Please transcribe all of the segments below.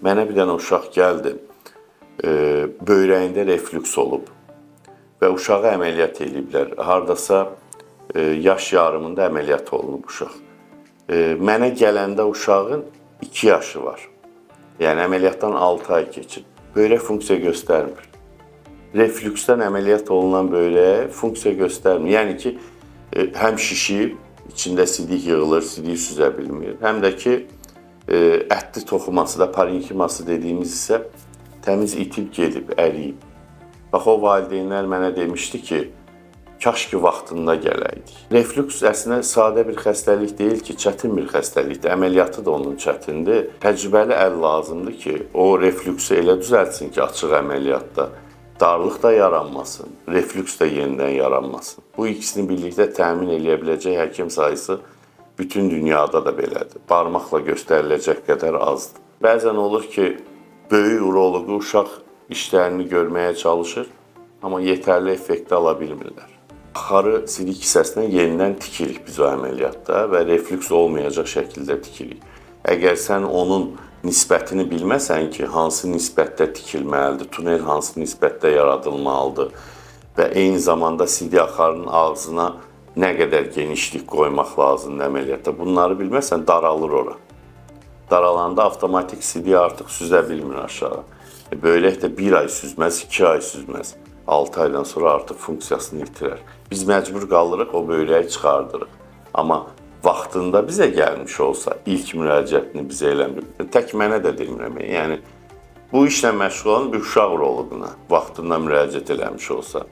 Mənə bir dənə uşaq gəldi, böyrəyində reflüks olub və uşağı əməliyyat ediblər. Hardasa yaş yarımında əməliyyat olunub uşaq. Mənə gələndə uşağın 2 yaşı var. Yəni əməliyyatdan 6 ay keçib. Böyrək funksiya göstərmir. Reflüksdən əməliyyat olunan böyrək funksiya göstərmir. Yəni ki, həm şişib, içində sidik yığılır, sidik süzə bilmir. Həm də ki, ətli toxuması da, parenkiması dediyimiz isə təmiz itib gedib, əriyib. Bax, o valideynlər mənə demişdi ki, kaş ki, vaxtında gələydik. Reflüks əslində sadə bir xəstəlik deyil ki, çətin bir xəstəlikdir. Əməliyyatı da onun çətindir. Təcrübəli əl lazımdır ki, o reflüksı elə düzəltsin ki, açıq əməliyyatda darlıq da yaranmasın, reflüks də yenidən yaranmasın. Bu ikisini birlikdə təmin edə biləcək həkim sayısı bütün dünyada da belədir. Barmaqla göstəriləcək qədər azdır. Bəzən olur ki, böyük uroloqu uşaq işlərini görməyə çalışır, amma yetərli effekti ala bilmirlər. Axarı sidik hissəsindən yenidən tikirik biz o əməliyyatda və reflüks olmayacaq şəkildə tikirik. Əgər sən onun nisbətini bilməsən ki, hansı nisbətdə tikilməlidir, tunel hansı nisbətdə yaradılmalıdır və eyni zamanda sidik axarının ağzına nə qədər genişlik qoymaq lazımdır əməliyyatda, bunları bilməsən daralır ora. Daralanda avtomatik sidik artıq süzə bilmir aşağı. Böyrək də 1 ay süzməz, 2 ay süzməz. 6 aydan sonra artıq funksiyasını itirər. Biz məcbur qalırıq, o böyrəyi çıxardırıq. Amma vaxtında bizə gəlmiş olsa, ilk müraciətini bizə eləmir. Tək mənə də demirəm. Yəni, bu işlə məşğul olan bir uşaq uroloquna vaxtında müraciət eləmiş olsa,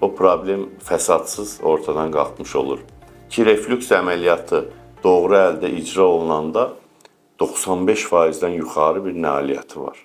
o problem fəsadsız ortadan qalxmış olur. Ki, reflüks əməliyyatı doğru əldə icra olunanda 95%-dən yuxarı bir nailiyyəti var.